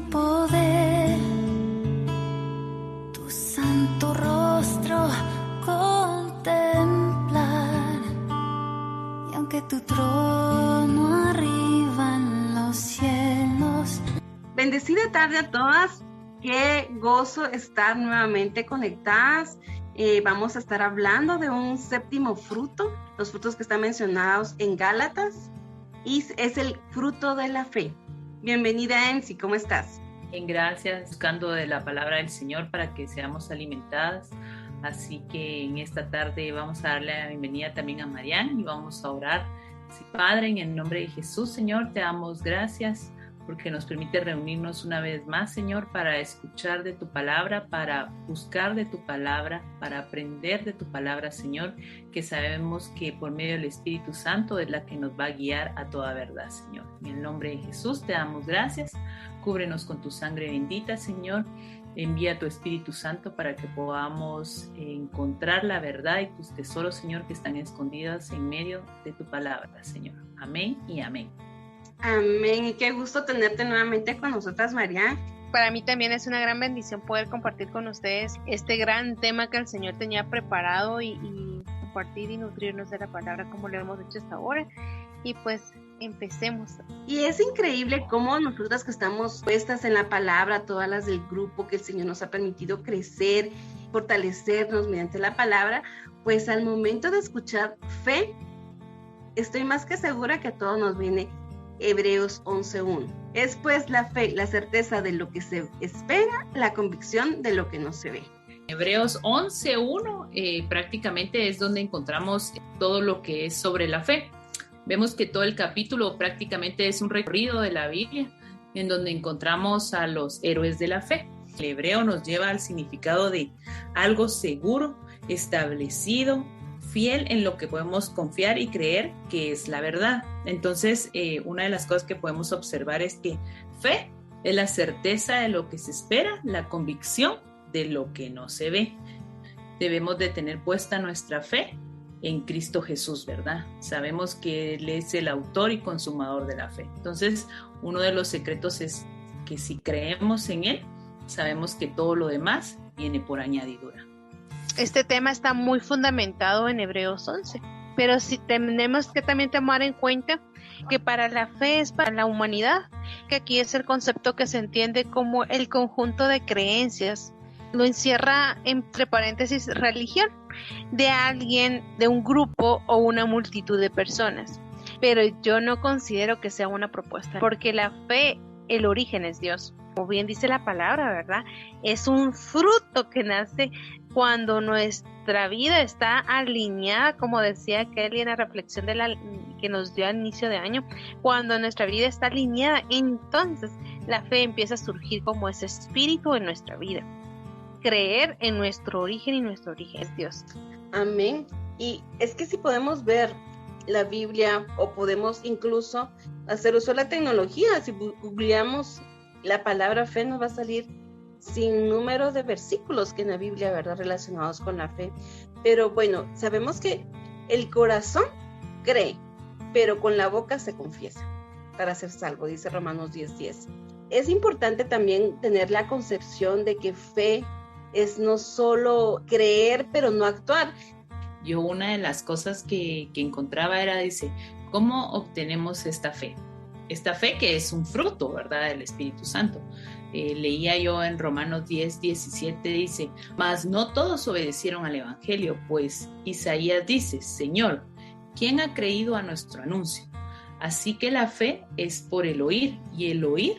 poder, tu santo rostro contemplar, y aunque tu trono arriba en los cielos. Bendecida tarde a todas, qué gozo estar nuevamente conectadas. Vamos a estar hablando de un séptimo fruto, los frutos que están mencionados en Gálatas, y es el fruto de la fe. Bienvenida, Ensi, ¿cómo estás? Bien, gracias, buscando de la palabra del Señor para que seamos alimentadas. Así que en esta tarde vamos a darle la bienvenida también a Marian y vamos a orar. Sí, Padre, en el nombre de Jesús, Señor, te damos gracias porque nos permite reunirnos una vez más, Señor, para escuchar de tu palabra, para buscar de tu palabra, para aprender de tu palabra, Señor, que sabemos que por medio del Espíritu Santo es la que nos va a guiar a toda verdad, Señor. En el nombre de Jesús te damos gracias, cúbrenos con tu sangre bendita, Señor, envía tu Espíritu Santo para que podamos encontrar la verdad y tus tesoros, Señor, que están escondidos en medio de tu palabra, Señor. Amén y amén. Amén, y qué gusto tenerte nuevamente con nosotras, Marian. Para mí también es una gran bendición poder compartir con ustedes este gran tema que el Señor tenía preparado y compartir y nutrirnos de la palabra como lo hemos hecho hasta ahora. Y pues empecemos. Y es increíble cómo nosotras que estamos puestas en la palabra, todas las del grupo, que el Señor nos ha permitido crecer, fortalecernos mediante la palabra, pues al momento de escuchar fe, estoy más que segura que a todos nos viene Hebreos 11:1. Es pues la fe, la certeza de lo que se espera, la convicción de lo que no se ve. Hebreos 11:1 prácticamente es donde encontramos todo lo que es sobre la fe. Vemos que todo el capítulo prácticamente es un recorrido de la Biblia en donde encontramos a los héroes de la fe. El hebreo nos lleva al significado de algo seguro, establecido, fiel en lo que podemos confiar y creer que es la verdad. Entonces, una de las cosas que podemos observar es que fe es la certeza de lo que se espera, la convicción de lo que no se ve. Debemos de tener puesta nuestra fe en Cristo Jesús, ¿verdad? Sabemos que Él es el autor y consumador de la fe. Entonces, uno de los secretos es que si creemos en Él, sabemos que todo lo demás viene por añadidura. Este tema está muy fundamentado en Hebreos 11, pero sí tenemos que también tomar en cuenta que para la fe es para la humanidad, que aquí es el concepto que se entiende como el conjunto de creencias. Lo encierra entre paréntesis religión de alguien, de un grupo o una multitud de personas. Pero yo no considero que sea una propuesta, porque la fe, el origen es Dios. Como bien dice la palabra, ¿verdad? Es un fruto que nace cuando nuestra vida está alineada, como decía Kelly en la reflexión que nos dio al inicio de año, cuando nuestra vida está alineada, entonces la fe empieza a surgir como ese espíritu en nuestra vida. Creer en nuestro origen, y nuestro origen es Dios. Amén. Y es que si podemos ver la Biblia o podemos incluso hacer uso de la tecnología, si googleamos la palabra fe nos va a salir sin número de versículos que en la Biblia, ¿verdad?, relacionados con la fe. Pero bueno, sabemos que el corazón cree, pero con la boca se confiesa para ser salvo, dice Romanos 10:10. Es importante también tener la concepción de que fe es no solo creer, pero no actuar. Yo una de las cosas que encontraba era, dice, ¿cómo obtenemos esta fe? Esta fe que es un fruto, ¿verdad?, del Espíritu Santo. Leía yo en Romanos 10:17, dice, mas no todos obedecieron al Evangelio, pues Isaías dice, Señor, ¿quién ha creído a nuestro anuncio? Así que la fe es por el oír, y el oír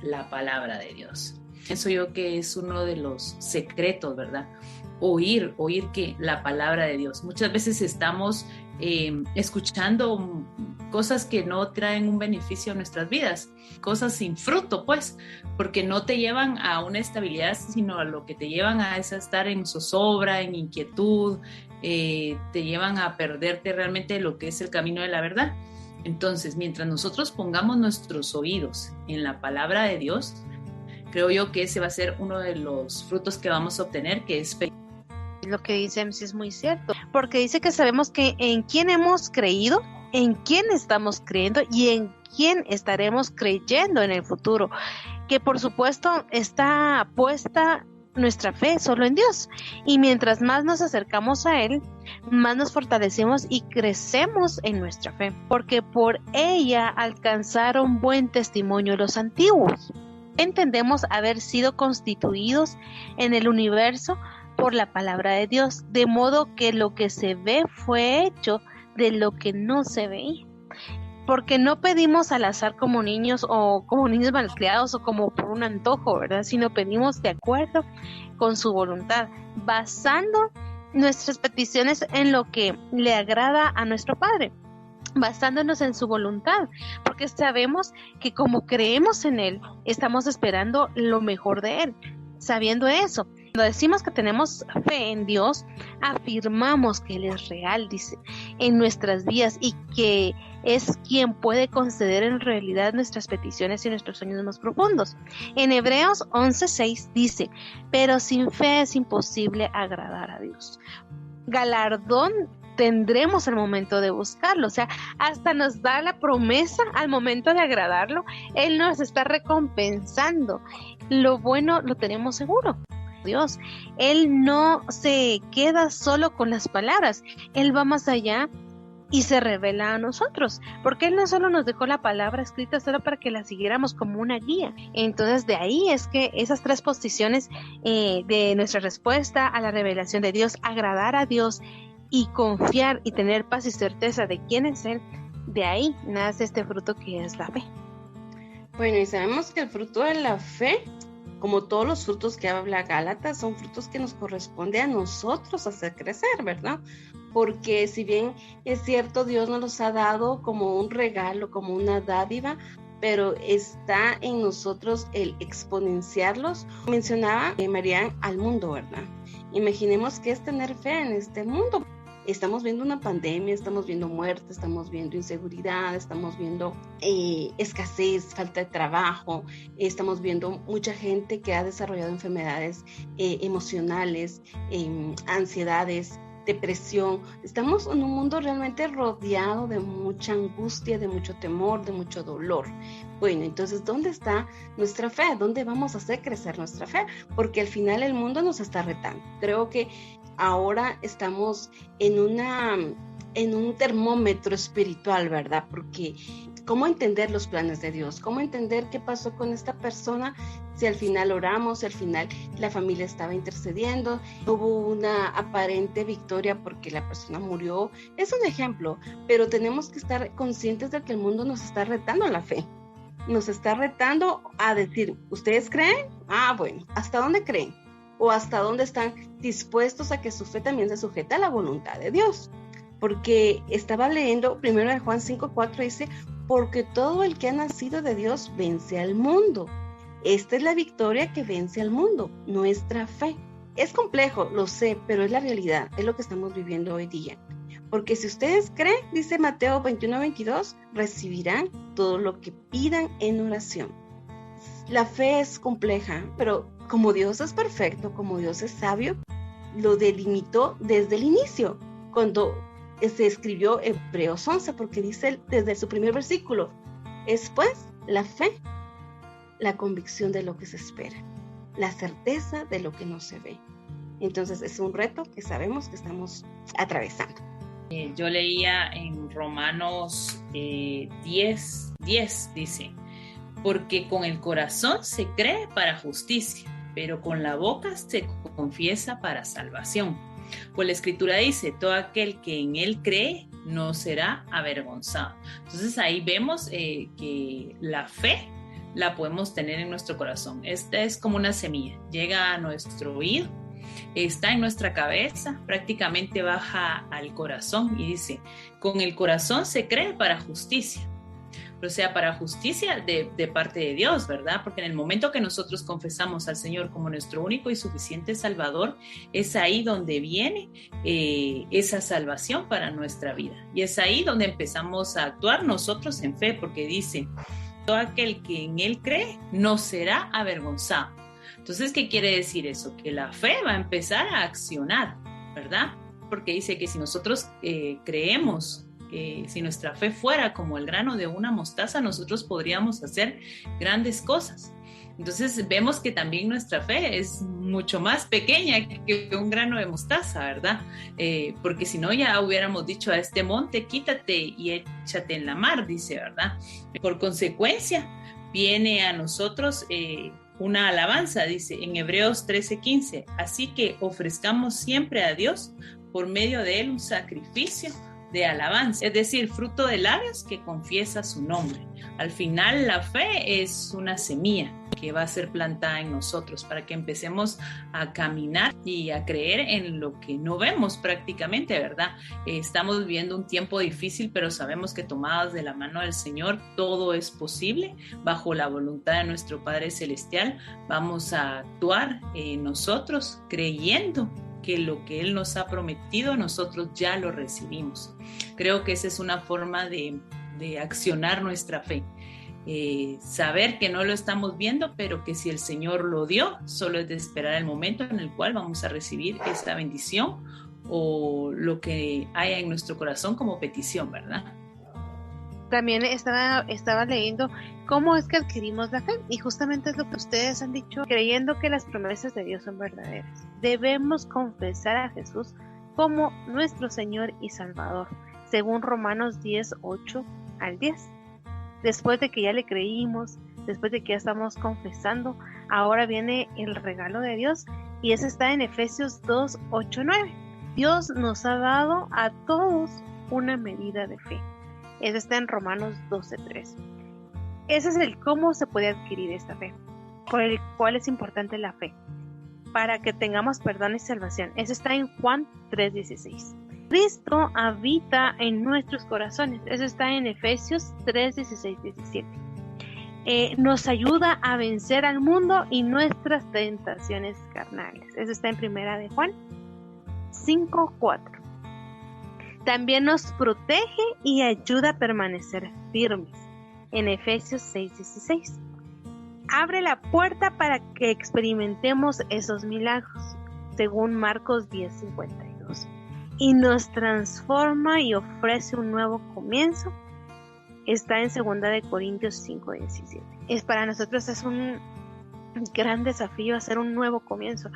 la palabra de Dios. Pienso yo que es uno de los secretos, ¿verdad? Oír que la palabra de Dios. Muchas veces estamos escuchando cosas que no traen un beneficio a nuestras vidas, cosas sin fruto, pues, porque no te llevan a una estabilidad, sino a lo que te llevan a es a estar en zozobra, en inquietud, te llevan a perderte realmente lo que es el camino de la verdad. Entonces, mientras nosotros pongamos nuestros oídos en la palabra de Dios, creo yo que ese va a ser uno de los frutos que vamos a obtener, que es fe. Lo que dice MC es muy cierto, porque dice que sabemos que en quién hemos creído, en quién estamos creyendo y en quién estaremos creyendo en el futuro. que por supuesto está puesta nuestra fe solo en Dios. Y mientras más nos acercamos a Él, más nos fortalecemos y crecemos en nuestra fe, porque por ella alcanzaron buen testimonio los antiguos. Entendemos haber sido constituidos en el universo por la palabra de Dios, de modo que lo que se ve fue hecho de lo que no se veía. Porque no pedimos al azar como niños o como niños malcriados o como por un antojo, ¿verdad? Sino pedimos de acuerdo con su voluntad, basando nuestras peticiones en lo que le agrada a nuestro Padre, basándonos en su voluntad, porque sabemos que como creemos en Él, estamos esperando lo mejor de Él. Sabiendo eso, cuando decimos que tenemos fe en Dios, afirmamos que Él es real, dice, en nuestras vidas y que es quien puede conceder en realidad nuestras peticiones y nuestros sueños más profundos. En Hebreos 11:6 dice, pero sin fe es imposible agradar a Dios. Galardón tendremos al momento de buscarlo, o sea, hasta nos da la promesa al momento de agradarlo, Él nos está recompensando. Lo bueno lo tenemos seguro. Dios, Él no se queda solo con las palabras, Él va más allá y se revela a nosotros, porque Él no solo nos dejó la palabra escrita solo para que la siguiéramos como una guía. Entonces de ahí es que esas tres posiciones de nuestra respuesta a la revelación de Dios, agradar a Dios y confiar y tener paz y certeza de quién es Él, de ahí nace este fruto que es la fe. Bueno, y sabemos que el fruto de la fe, como todos los frutos que habla Gálatas, son frutos que nos corresponde a nosotros hacer crecer, ¿verdad? Porque si bien es cierto, Dios nos los ha dado como un regalo, como una dádiva, pero está en nosotros el exponenciarlos. Mencionaba Marian al mundo, ¿verdad? Imaginemos qué es tener fe en este mundo. Estamos viendo una pandemia, estamos viendo muerte, estamos viendo inseguridad, estamos viendo escasez, falta de trabajo, estamos viendo mucha gente que ha desarrollado enfermedades emocionales, ansiedades, depresión. Estamos en un mundo realmente rodeado de mucha angustia, de mucho temor, de mucho dolor. Bueno, entonces, ¿dónde está nuestra fe? ¿Dónde vamos a hacer crecer nuestra fe? Porque al final el mundo nos está retando. Creo que ahora estamos en un termómetro espiritual, ¿verdad? Porque ¿cómo entender los planes de Dios? ¿Cómo entender qué pasó con esta persona? Si al final oramos, si al final la familia estaba intercediendo, hubo una aparente victoria porque la persona murió. Es un ejemplo, pero tenemos que estar conscientes de que el mundo nos está retando a la fe. Nos está retando a decir, ¿ustedes creen? Ah, bueno, ¿hasta dónde creen? O hasta dónde están dispuestos a que su fe también se sujete a la voluntad de Dios. Porque estaba leyendo, primero de Juan 5:4 dice, porque todo el que ha nacido de Dios vence al mundo. Esta es la victoria que vence al mundo, nuestra fe. Es complejo, lo sé, pero es la realidad, es lo que estamos viviendo hoy día. Porque si ustedes creen, dice Mateo 21:22, recibirán todo lo que pidan en oración. La fe es compleja, pero como Dios es perfecto, como Dios es sabio, lo delimitó desde el inicio, cuando se escribió Hebreos 11, porque dice desde su primer versículo, es pues la fe, la convicción de lo que se espera, la certeza de lo que no se ve. Entonces es un reto que sabemos que estamos atravesando. Yo leía en Romanos 10 dice, porque con el corazón se cree para justicia, pero con la boca se confiesa para salvación. Pues la Escritura dice, todo aquel que en Él cree no será avergonzado. Entonces ahí vemos que la fe la podemos tener en nuestro corazón. Esta es como una semilla, llega a nuestro oído, está en nuestra cabeza, prácticamente baja al corazón y dice, con el corazón se cree para justicia. O sea, para justicia de parte de Dios, ¿verdad? Porque en el momento que nosotros confesamos al Señor como nuestro único y suficiente Salvador, es ahí donde viene esa salvación para nuestra vida. Y es ahí donde empezamos a actuar nosotros en fe, porque dice, todo aquel que en Él cree no será avergonzado. Entonces, ¿qué quiere decir eso? Que la fe va a empezar a accionar, ¿verdad? Porque dice que si nosotros creemos si nuestra fe fuera como el grano de una mostaza, nosotros podríamos hacer grandes cosas. Entonces vemos que también nuestra fe es mucho más pequeña que un grano de mostaza, ¿verdad? Porque si no ya hubiéramos dicho a este monte, quítate y échate en la mar, dice, ¿verdad? Por consecuencia, viene a nosotros una alabanza, dice en Hebreos 13:15, así que ofrezcamos siempre a Dios por medio de él un sacrificio de alabanza, es decir, fruto de labios que confiesa su nombre. Al final la fe es una semilla que va a ser plantada en nosotros para que empecemos a caminar y a creer en lo que no vemos prácticamente, ¿verdad? Estamos viviendo un tiempo difícil, pero sabemos que tomados de la mano del Señor todo es posible. Bajo la voluntad de nuestro Padre Celestial vamos a actuar nosotros creyendo que lo que Él nos ha prometido nosotros ya lo recibimos. Creo que esa es una forma de accionar nuestra fe. Saber que no lo estamos viendo, pero que si el Señor lo dio, solo es de esperar el momento en el cual vamos a recibir esta bendición o lo que haya en nuestro corazón como petición, ¿verdad? También estaba leyendo cómo es que adquirimos la fe, y justamente es lo que ustedes han dicho, creyendo que las promesas de Dios son verdaderas. Debemos confesar a Jesús como nuestro Señor y Salvador, según Romanos 10:8 al 10. Después de que ya le creímos, después de que ya estamos confesando, ahora viene el regalo de Dios, y ese está en Efesios 2:8-9. Dios nos ha dado a todos una medida de fe. Ese está en Romanos 12:3. Ese es el cómo se puede adquirir esta fe, por el cual es importante la fe, para que tengamos perdón y salvación. Ese está en Juan 3:16. Cristo habita en nuestros corazones. Eso está en Efesios 3:16-17. Nos ayuda a vencer al mundo y nuestras tentaciones carnales. Eso está en Primera de Juan 5:4. También nos protege y ayuda a permanecer firmes, en Efesios 6:16. Abre la puerta para que experimentemos esos milagros, según Marcos 10:52. Y nos transforma y ofrece un nuevo comienzo. Está en 2 de Corintios 5:17. Para nosotros es un gran desafío hacer un nuevo comienzo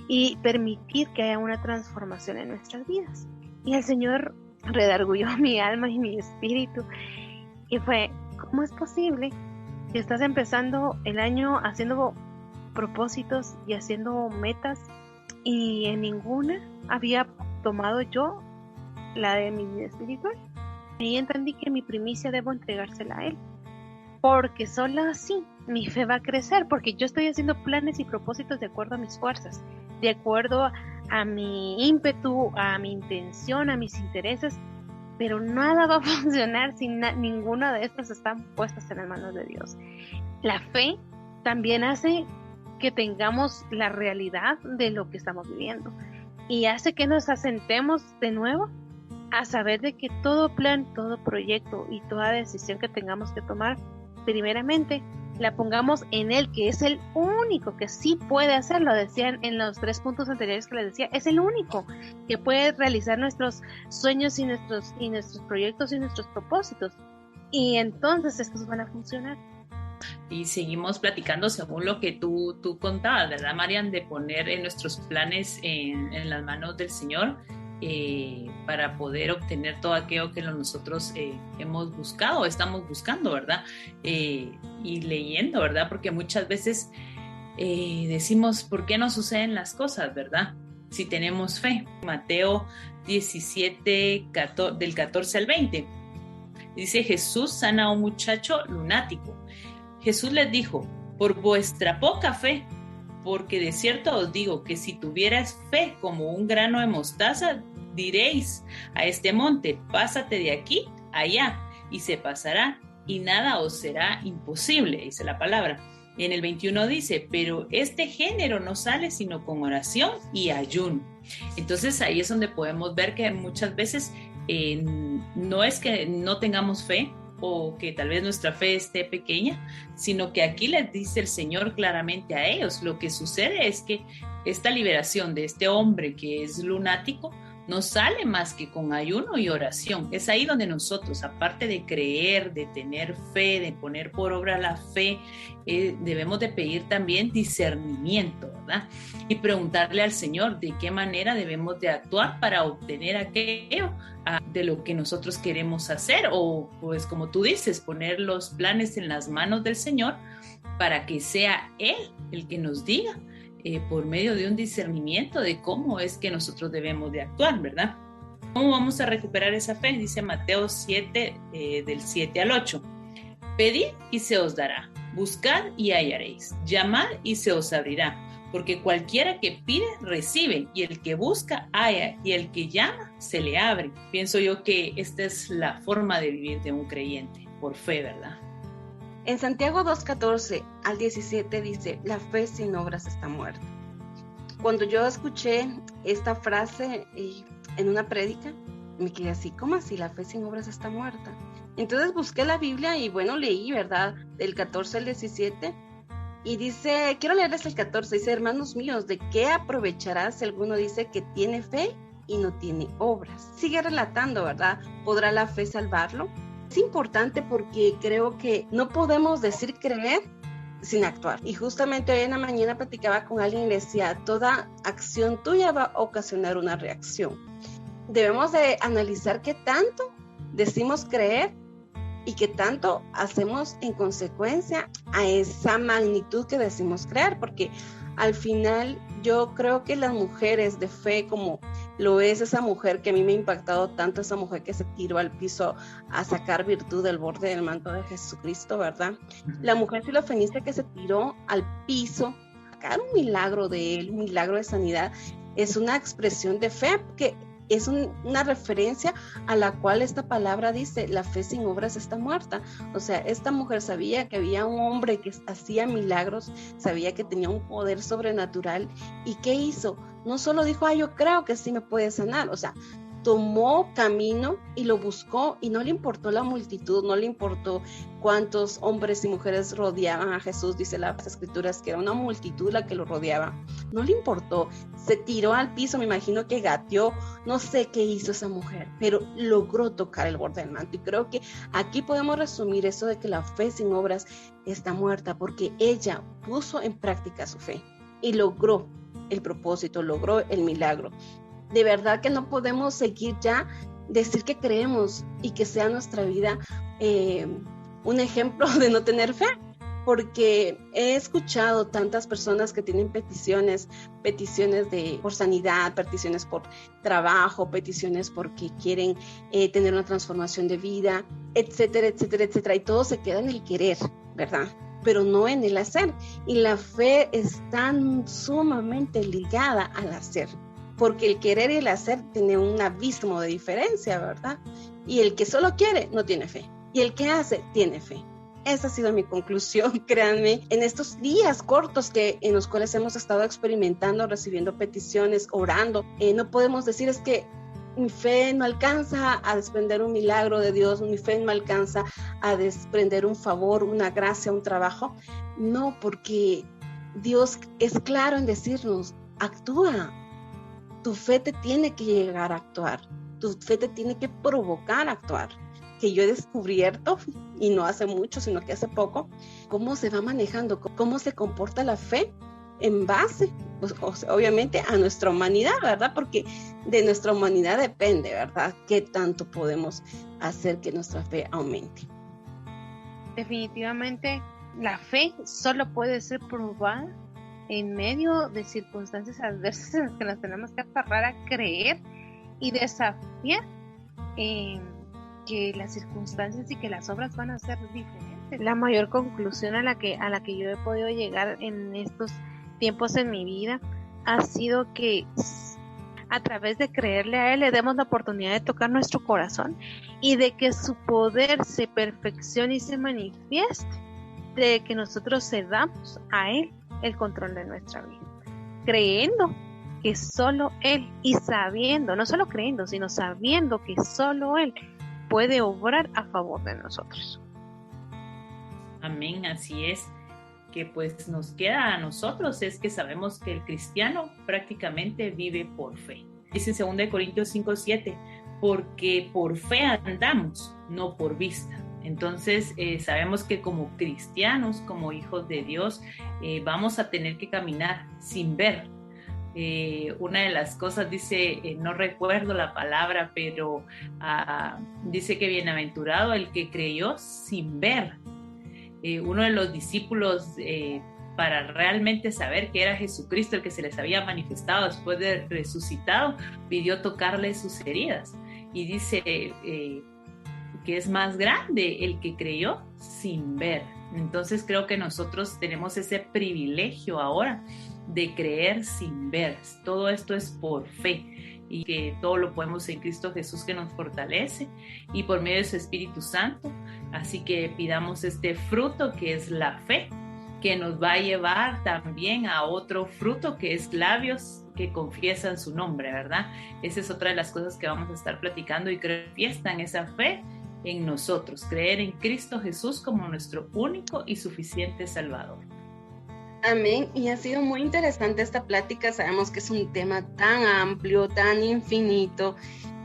y permitir que haya una transformación en nuestras vidas. Y el Señor redarguyó mi alma y mi espíritu. Y fue, ¿cómo es posible que estás empezando el año haciendo propósitos y haciendo metas y en ninguna había tomado yo la de mi vida espiritual? Y entendí que mi primicia debo entregársela a Él, porque solo así mi fe va a crecer, porque yo estoy haciendo planes y propósitos de acuerdo a mis fuerzas, de acuerdo a mi ímpetu, a mi intención, a mis intereses, pero nada va a funcionar si ninguna de estas están puestas en las manos de Dios. La fe también hace que tengamos la realidad de lo que estamos viviendo y hace que nos asentemos de nuevo a saber de que todo plan, todo proyecto y toda decisión que tengamos que tomar, primeramente la pongamos en Él, que es el único que sí puede hacerlo. Decían en los 3 puntos anteriores que les decía, es el único que puede realizar nuestros sueños y nuestros proyectos y nuestros propósitos, y entonces estos van a funcionar. Y seguimos platicando según lo que tú contabas, ¿verdad, Marian? De poner en nuestros planes en las manos del Señor, para poder obtener todo aquello que nosotros hemos buscado, estamos buscando, ¿verdad? Y leyendo, ¿verdad? Porque muchas veces decimos, ¿por qué no suceden las cosas, verdad? Si tenemos fe. Mateo 17, del 14 al 20. Dice, Jesús sana a un muchacho lunático. Jesús les dijo, por vuestra poca fe, porque de cierto os digo que si tuvieras fe como un grano de mostaza, diréis a este monte, pásate de aquí allá, y se pasará, y nada os será imposible, dice la palabra. En el 21 dice, pero este género no sale sino con oración y ayuno. Entonces ahí es donde podemos ver que muchas veces no es que no tengamos fe, o que tal vez nuestra fe esté pequeña, sino que aquí les dice el Señor claramente a ellos, lo que sucede es que esta liberación de este hombre que es lunático no sale más que con ayuno y oración. Es ahí donde nosotros, aparte de creer, de tener fe, de poner por obra la fe, debemos de pedir también discernimiento, ¿verdad? Y preguntarle al Señor de qué manera debemos de actuar para obtener aquello de lo que nosotros queremos hacer, o pues como tú dices, poner los planes en las manos del Señor para que sea Él el que nos diga por medio de un discernimiento de cómo es que nosotros debemos de actuar, ¿verdad? ¿Cómo vamos a recuperar esa fe? Dice Mateo 7, del 7 al 8. Pedid y se os dará, buscad y hallaréis, llamad y se os abrirá, porque cualquiera que pide, recibe, y el que busca, halla, y el que llama, se le abre. Pienso yo que esta es la forma de vivir de un creyente, por fe, ¿verdad? En Santiago 2:14 al 17 dice, la fe sin obras está muerta. Cuando yo escuché esta frase en una prédica, me quedé así, ¿cómo así? La fe sin obras está muerta. Entonces busqué la Biblia y bueno, leí, ¿verdad? Del 14 al 17 y dice, quiero leerles el 14, dice, hermanos míos, ¿de qué aprovechará si alguno dice que tiene fe y no tiene obras? Sigue relatando, ¿verdad? ¿Podrá la fe salvarlo? Es importante porque creo que no podemos decir creer sin actuar. Y justamente hoy en la mañana platicaba con alguien y le decía, toda acción tuya va a ocasionar una reacción. Debemos de analizar qué tanto decimos creer y qué tanto hacemos en consecuencia a esa magnitud que decimos creer, porque al final yo creo que las mujeres de fe, como lo es esa mujer que a mí me ha impactado tanto, esa mujer que se tiró al piso a sacar virtud del borde del manto de Jesucristo, ¿verdad? La mujer filofenicia que se tiró al piso a sacar un milagro de él, un milagro de sanidad, es una expresión de fe que es una referencia a la cual esta palabra dice, la fe sin obras está muerta. O sea, esta mujer sabía que había un hombre que hacía milagros, sabía que tenía un poder sobrenatural. ¿Y qué hizo? No solo dijo, yo creo que sí me puede sanar. O sea, tomó camino y lo buscó y no le importó la multitud, no le importó cuántos hombres y mujeres rodeaban a Jesús. Dice las escrituras que era una multitud la que lo rodeaba. No le importó, se tiró al piso, me imagino que gateó, no sé qué hizo esa mujer, pero logró tocar el borde del manto. Y creo que aquí podemos resumir eso de que la fe sin obras está muerta, porque ella puso en práctica su fe y logró el propósito, logró el milagro. De verdad que no podemos seguir ya decir que creemos y que sea nuestra vida un ejemplo de no tener fe, porque he escuchado tantas personas que tienen peticiones por sanidad, peticiones por trabajo, peticiones porque quieren tener una transformación de vida, etcétera, etcétera, etcétera, y todo se queda en el querer, ¿verdad? Pero no en el hacer, y la fe es tan sumamente ligada al hacer, porque el querer y el hacer tienen un abismo de diferencia, ¿verdad? Y el que solo quiere no tiene fe, y el que hace tiene fe. Esa ha sido mi conclusión, créanme, en estos días cortos en los cuales hemos estado experimentando, recibiendo peticiones, orando. No podemos decir es que mi fe no alcanza a desprender un milagro de Dios, mi fe no alcanza a desprender un favor, una gracia, un trabajo. No, porque Dios es claro en decirnos, actúa. Tu fe te tiene que llegar a actuar, tu fe te tiene que provocar a actuar. Que yo he descubierto, y no hace mucho, sino que hace poco, cómo se va manejando, cómo se comporta la fe en base, pues, obviamente, a nuestra humanidad, ¿verdad? Porque de nuestra humanidad depende, ¿verdad? ¿Qué tanto podemos hacer que nuestra fe aumente? Definitivamente, la fe solo puede ser probada en medio de circunstancias adversas en las que nos tenemos que aferrar a creer y desafiar que las circunstancias y que las obras van a ser diferentes. La mayor conclusión a la que yo he podido llegar en estos tiempos en mi vida ha sido que a través de creerle a Él le demos la oportunidad de tocar nuestro corazón y de que su poder se perfeccione y se manifieste, de que nosotros cedamos a Él el control de nuestra vida, creyendo que solo Él, y sabiendo, no solo creyendo, sino sabiendo que solo Él puede obrar a favor de nosotros. Amén, así es. Que pues nos queda a nosotros es que sabemos que el cristiano prácticamente vive por fe. Dice en 2 Corintios 5:7, porque por fe andamos, no por vista. Entonces sabemos que como cristianos, como hijos de Dios, vamos a tener que caminar sin ver. Una de las cosas dice, no recuerdo la palabra, pero dice que bienaventurado el que creyó sin ver. Uno de los discípulos, para realmente saber que era Jesucristo el que se les había manifestado después de resucitado, pidió tocarle sus heridas. Y dice que es más grande el que creyó sin ver. Entonces creo que nosotros tenemos ese privilegio ahora de creer sin ver. Todo esto es por fe y que todo lo podemos en Cristo Jesús, que nos fortalece, y por medio de su Espíritu Santo. Así que pidamos este fruto que es la fe, que nos va a llevar también a otro fruto que es labios que confiesan su nombre, ¿verdad? Esa es otra de las cosas que vamos a estar platicando, y que manifiestan esa fe en nosotros, creer en Cristo Jesús como nuestro único y suficiente Salvador. Amén, y ha sido muy interesante esta plática. Sabemos que es un tema tan amplio, tan infinito,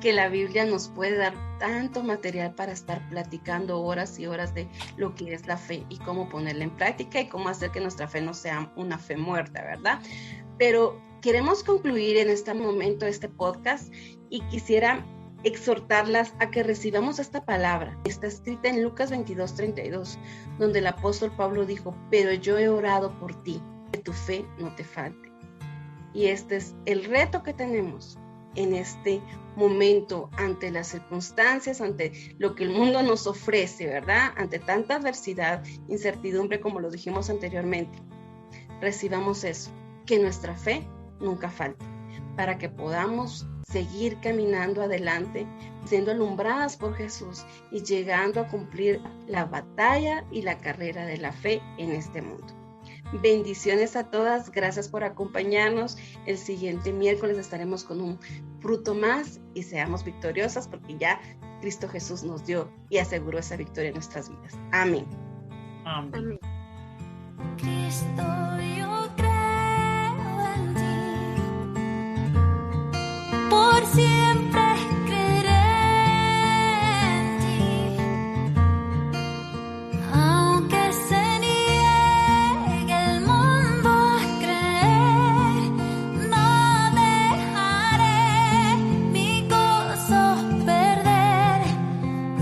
que la Biblia nos puede dar tanto material para estar platicando horas y horas de lo que es la fe y cómo ponerla en práctica y cómo hacer que nuestra fe no sea una fe muerta, ¿verdad? Pero queremos concluir en este momento este podcast y quisiera exhortarlas a que recibamos esta palabra. Está escrita en Lucas 22:32, donde el apóstol Pablo dijo, pero yo he orado por ti, que tu fe no te falte. Y este es el reto que tenemos en este momento, ante las circunstancias, ante lo que el mundo nos ofrece, ¿verdad? Ante tanta adversidad, incertidumbre, como lo dijimos anteriormente. Recibamos eso, que nuestra fe nunca falte, para que podamos seguir caminando adelante, siendo alumbradas por Jesús y llegando a cumplir la batalla y la carrera de la fe en este mundo. Bendiciones a todas, gracias por acompañarnos. El siguiente miércoles estaremos con un fruto más y seamos victoriosas, porque ya Cristo Jesús nos dio y aseguró esa victoria en nuestras vidas. Amén. Amén. Cristo, yo creo en ti, por siempre creeré en ti, aunque se niegue el mundo a creer, no dejaré mi gozo perder.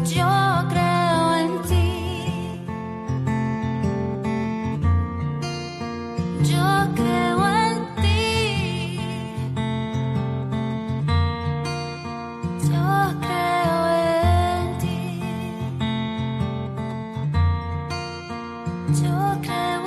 Yo creo en ti, yo creo en ti, yo creo en ti, yo creo